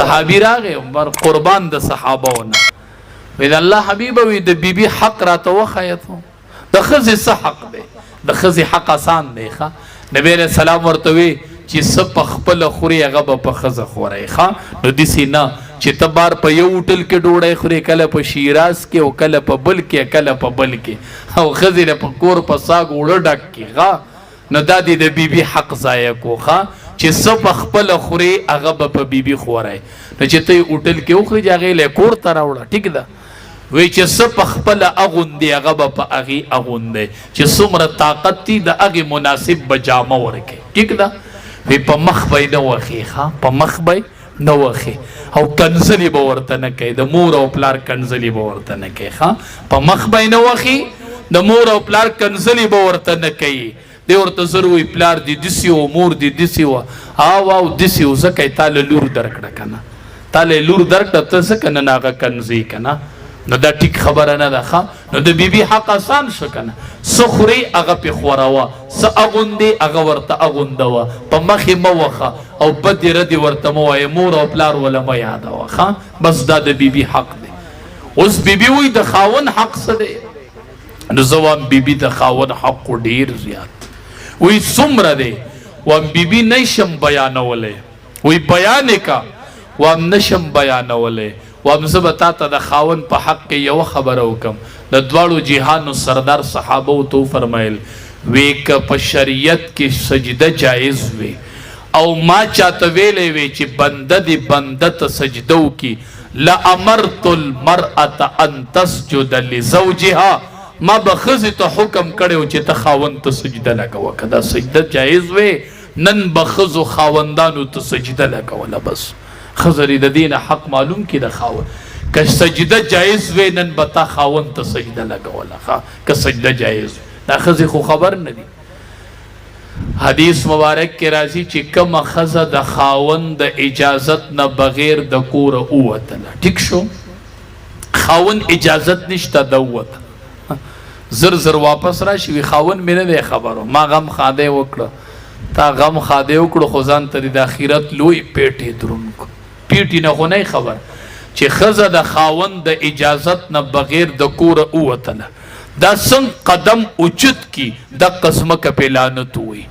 صحابي راغې قربان د صحابهونه وی د الله حبیب وی د بیبي حق راته وښایه د ښځې څه حق دی د ښځې حق آسان دی ښه نبی علیه السلام ورته وی چې څه په خپله خوري هغه به په ښځه خوری ښه نو داسې نه چې ته بار په یو هوټل کې ډوډۍ خورې کله په شیراز کې او کله په بل کې کله په بل کې او ښځې له په کور په ساګ اوړه ډک کړي ښه نو دا دې د بیبي حق ضایع کو ښه چې څه په خپله خورې هغه به په بیبي خوری نو چې ته یې هوټل کې وخورې چې هغې له یې کور ته راوړه ټیک ده وی چې څه په خپله اغوندي هغه به په هغې اغوندی چې څومره طاقت دي د هغې مناسب به جامه ورکړي ټیک ده وی په مخ به یې نه وښي ښه په مخ به یې نه وښي او کنځلې به ورته نه کوي د مور او پلار کنځلې به ورته نه کوي ښه په مخ به یې نه وښي د مور او پلار کنځلې به ورته نه کوي دی ورته زر وی پلار دې داسې و مور دې داسې وه او داسې و ځکه یې تا له لور درکړه که نه تا له یې لور درکړه ته ځکه نن هغه کنځې که نه نو دا ټیک خبره نه ده ښه نو د بیبي حق آسان شو که نه څه خورې هغه پې خوروه څه اغوندې هغه ورته اغوندوه په مخې مه وښه او بدې ردې ورته مه وایه مور او پلار وله مه یادوه ښه بس دا د بیبي حق دی اوس بیبي وایي د خاوند حق څه دی نو زه وایم بیبي د خاوند حق خو ډېر زیات وایي څومره دی وایم بیبي نشم بیانولی وایي بیان یې که وایم نشم بیانولی وایم زه به تا ته د خاوند په حق کې یوه خبره وکړم د دواړو جهانو سردار صحابو ته وفرمیل وی که په شریعت کې سجده جایز وي او ما چاته ویلی وی چې بنده دې بنده ته سجده وکړي لامرت المرأة ان تسجد لزوجها ما به ښځې ته حکم کړی و چې ته خاوند ته سجده لګوه که دا سجده جایز وی نن به ښځو خاوندانو ته سجده لګوله بس ښځه د دې نه حق معلوم کړي د خاوند که سجده جایز وی نن به تا خاوند ته سجده لګوله که سجده جایز دا ښځې خو خبر نه دي حدیث مبارک کې راځي چې کومه ښځه د خاوند د اجازت نه بغیر د کوره ووتله ټیک شو خاوند اجازت نشته د ووته زر زر واپس راشي وي خاوند مې نه دی خبرو ما غم خادی وکړه تا غم خادی وکړو خو ځان ته د آخرت لوی پیټې دروند کړو پیټې نه خو نه خبر چې ښځه د خاوند د اجازت نه بغیر د کوره ووتله دا څنګه قدم اوچت کی د قسمه که پې لعنت ووي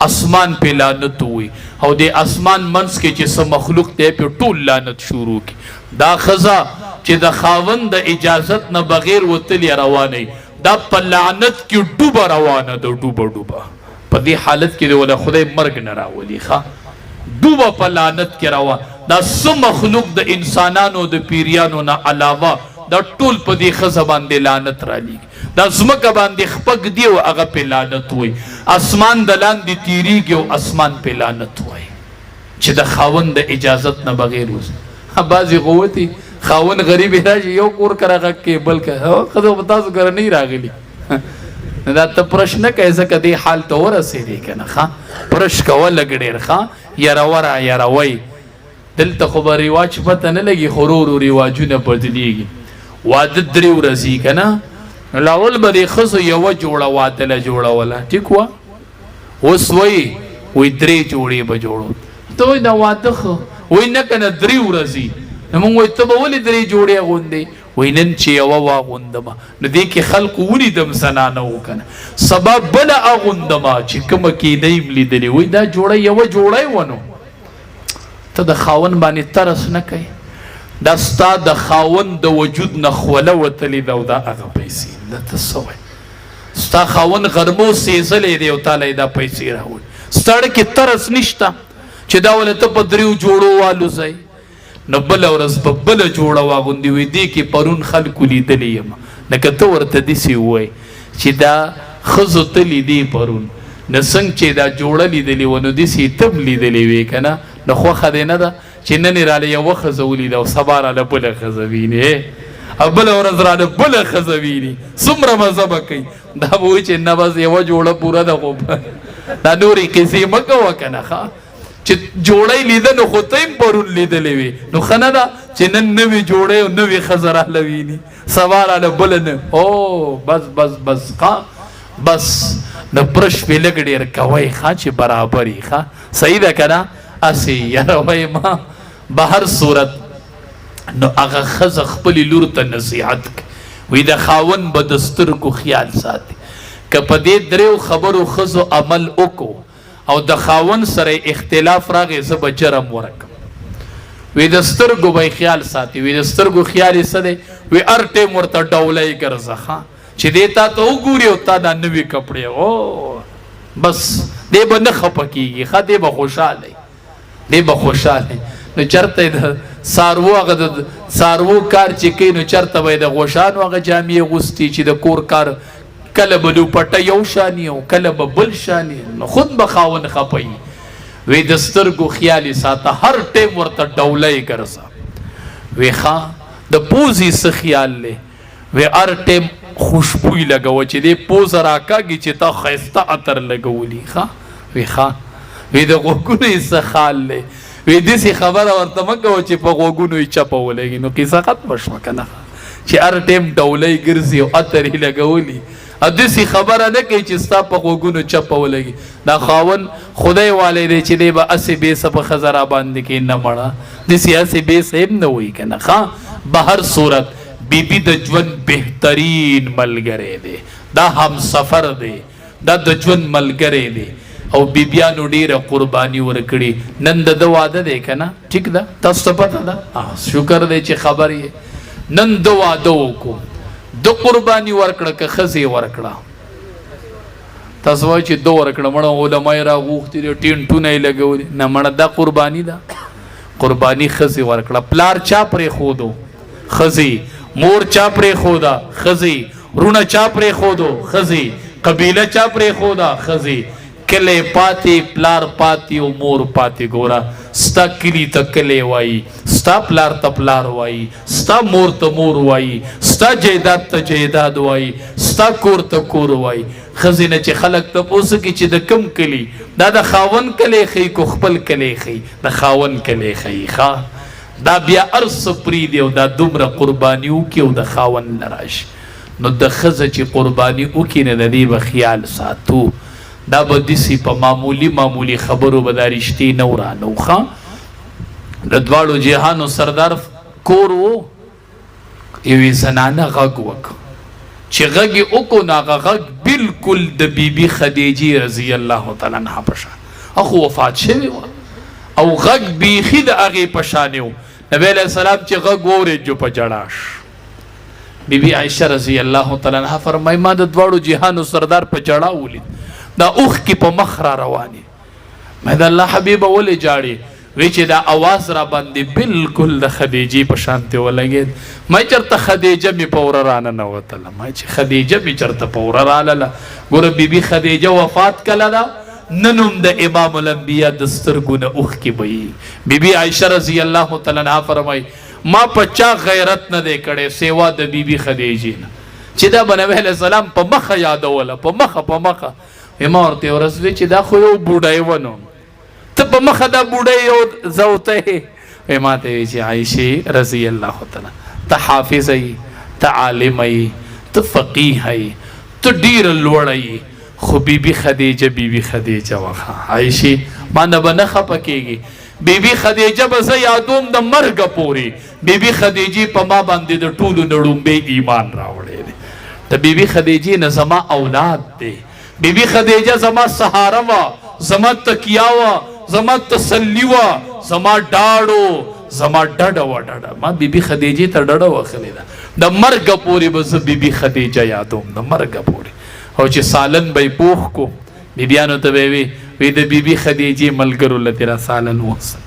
اسمان پې لعنت ووي او د اسمان منځ کې چې څه مخلوق دی پې ټول لعنت شروع کی دا ښځه چې د خاوند د اجازت نه بغیر وتلې روانه دا په لعنت کې ډوبه روانه ده ډوبه په دې حالت کې ولا خدای مرګ نه راولي ښه ډوبه په لعنت کې روان دا څه مخلوق د انسانانو د پیریانو نه علاوه دا ټول په دې ښځه باندې لعنت رالیږي دا ځمکه باندې خپک دی او هغه پې لعنت وایي اسمان د لاندې تیریږي او اسمان پې لعنت وایي چې د خاوند د اجازت نه بغیر وځي بعضې قوتي خاوند غریب راشي یو کور کره غږ کې بل ښځه په تاسو کره نه راغلي دا ته پرش نه کوې ځکه دې حال ته ورسېدې که نه ښه پرش کوه لږ ډېر ښه یروه را یروئ دلته خو به رواج پته نه لګي خو ورو ورو رواجونه بدلېږي واده 3 ورځې که نه لاول به دې ښځو یوه جوړه واده له جوړوله ټیک وه اوس وایي 3 جوړې به جوړو ته وایي دا واده ښه وایي نه که نه 3 ورځې نو موږ وایي ته به ولې 3 جوړې اغوندې وایي نن چې یوه واغوندمه نو دې کې خلقو ولیدم زنانه و که نه سبا بله اغوندمه چې کومه کینه یم لیدلې وایي دا جوړه یوه جوړی ونو ته د خاوند باندې ترس نه کوي دا ستا د خاوند د وجود نه خوله وتلې ده او دا هغه پیسې دا ته څه وایي ستا خاوند غرمو سېزلی دی او تاله یې دا پیسې راوړي ستا کې ترس نشته چې دا ولې ته په 3 جوړو والوځئ نو بله ورځ به بله جوړه واغوندي وي دې کې پرون خلکو لیدلی یم لکه ته ورته داسې ووایي چې دا ښځو ته لیدې پرون نو څنګه چې دا جوړه لیدلې وه نو داسې ته هم لیدلې وې که نه نو خوښه دې نه ده چې نن یې راله یوه ښځه ولیده او سبا راله بله ښځه وینې او بله ورځ راله بله ښځه ویني څومره مزه به کوي دا به وایي چې نه بس یوه جوړه پوره ده خو دا نورې قصې مه کوه که نه ښه چې جوړی لیده نو خو ته هم پرون لیدلې وې نو ښه نه ده چې نن نوې جوړی او نوې ښځه راله ویني سبا راله بله نه او بس بس نو برش پې لږ ډېر کوئ ښه چې برابر یي ښه صحیح ده که نه هسې یاروئ ما بهر صورت نو هغه ښځه خپلې لور ته نصیحت کوي وی د خاوند به د سترګو خیال ساتي که په دې دریو خبرو ښځو عمل وکړو او د خاوند سره اختلاف راغی زه به جرم ورکړم وی د سترګو به خیال ساتي وی د سترګو خیال یې څه دی وی هر ټیم ورته ډولی ګرځه چې دې تا ته وګوري او تا دا نوي کپړې او بس دې به نه خفه کېږي ښه دې به خوشحاله دې به خوشحاله نو چېرته د څاروو هغه د څاروو کار چې کوي نو چېرته به یې د غوښانو هغه جامې اغوستي چې د کور کار کله به دوپټه یو شاني او کله به بل شاني نو خود به خاوند خفه وي وی د سترګو خیال یې ساته هر ټیم ورته ډولی ګرځه وی ښه د پوزې څه خیال دی وی هر ټیم خوشبوی لګوه چې دې پوزه راکاږي چې تا ښایسته عطر لګولي ښه وی ښه وی د غوږونو یې څه خال دی وی داسې خبره ورته مه کوه چې په غوږونو یې چپه ولګي نو قصه ختمه شوه که نه چې هر ټیم ډولی ګرځي او عطر یې لګولي او داسې خبره نه کوي چې ستا په غوږونو چپه ولګي دا خاوند خدای والی دی چې دی به هسې بېسه په ښځه را باندې کې نه مړه داسې هسې بېسه هم نه وایي که نه ښه به هر صورت بیبي د ژوند بهترین ملګری دی دا همسفر دی دا د ژوند ملګری دی او بیبیانو ډیره قرباني ورکړي نن د ده واده دی که نه ټیک ده تاسو ته پته ده شکر دی چې خبر یې نن د واده وکړو د قرباني ورکړه که ښځې ورکړه تاسو وایي چې ده ورکړه مړه علما یې راغوښتي دي ټینټونه یې لګولي نه مړه دا قرباني ده قرباني ښځې ورکړه پلار چا پرېښودو ښځې مور چا پرېښوده ښځې رونه چا پرېښودو ښځې قبیله چا پرېښوده ښځې کلی پاتې پلار پاتې او مور پاتې ګوره ستا کلي ته کلی وایي ستا پلار ته پلار وایي ستا مور ته مور وایي ستا جیداد ته جیداد وایي ستا کور ته کور وایي ښځې نه چې خلک تپوس کوي چې د کوم کلي دا د خاوند کلی ښیي کو خپل کلی ښیي د خاوند کلی ښیي ښه دا بیا هر څه پرېږدي او دا دومره قرباني وکړي او د خاوند نه راشي نو د ښځه چې قرباني وکړي نه د دې به خیال ساتو دا به داسې په معمولي خبرو به دا رښتې نه ورانو ښه د دواړو جهانو سردار کور و یوې زنانه غږ وکړ چې غږ یې وکړو نو هغه غږ بلکل د بیبي خدیجې رضی الله تعالی عنها په شان هغه وفات شوې وه او غږ بیخي د هغې په شانې و نبی علیه السلام چې غږ واورېد جو په جړا شو بیبي عایشه رضی الله تعالی عنها فرمایي ما د دواړو جهانو سردار په جړا ولید دا اوښکې په مخ را روانې مې د الله حبیبه ولې جاړې وی چې دا اواز را باندې بلکل د خدیجې په شانتې ولګېد ما چېرته خدیجه مې په وره راننوتله ما چې خدیجه مې چېرته په وره رالله ګوره بیبي خدیجه وفات کله ده نن هم د امام الانبیا د سترګو نه اوښکې بهي بیبي عایشه رضی الله تعالی عنها فرمایي ما په چا غیرت نه دی کړی سیوا د بیبي خدیجې نه چې دا به نبي علیه السلام په مخه یادوله په مخه ما ورته ورځ وی چې دا خو یو بوډی ونو ته په مخه دا بوډی یو زوته یې ما ته وی چې عایشې رضی الله تعالی ته حافظه یې ته عالمه یې ته فقیه یې ته ډېره لوړه یې خو بیبي خدیجه وخه عایشې ما نه به نه خفه کېږي بیبي خدیجه به زه یادوم د مرګه پورې بیبي خدیجې په ما باندې د ټولو نه ړومبی ایمان راوړی دی د بیبي خدیجې نه زما اولاد دی بیبي خدیجه زما سهاره وه زما تکیه وه زما تسلي وه زما ډاډو زما ډډه وه ما بیبي خدیجې ته ډډه وخلې ده د مرګه پورې به زه بیبي خدیجه یادوم د مرګه پورې او چې سالن به یې پوخ کو بیبیانو ته به یې وی د بیبي خدیجې ملګرو له را سالن اوسه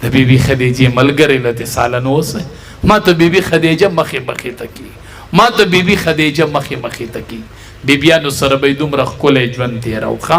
د بیبي خدیجې ملګرې له سالن اوسه ما ته بیبي خدیجه مخې ته کېږي ما ته بیبي خدیجه مخې ته کېږي بیبیانو سره به یې دومره ښکلی ژوند تېروه ښه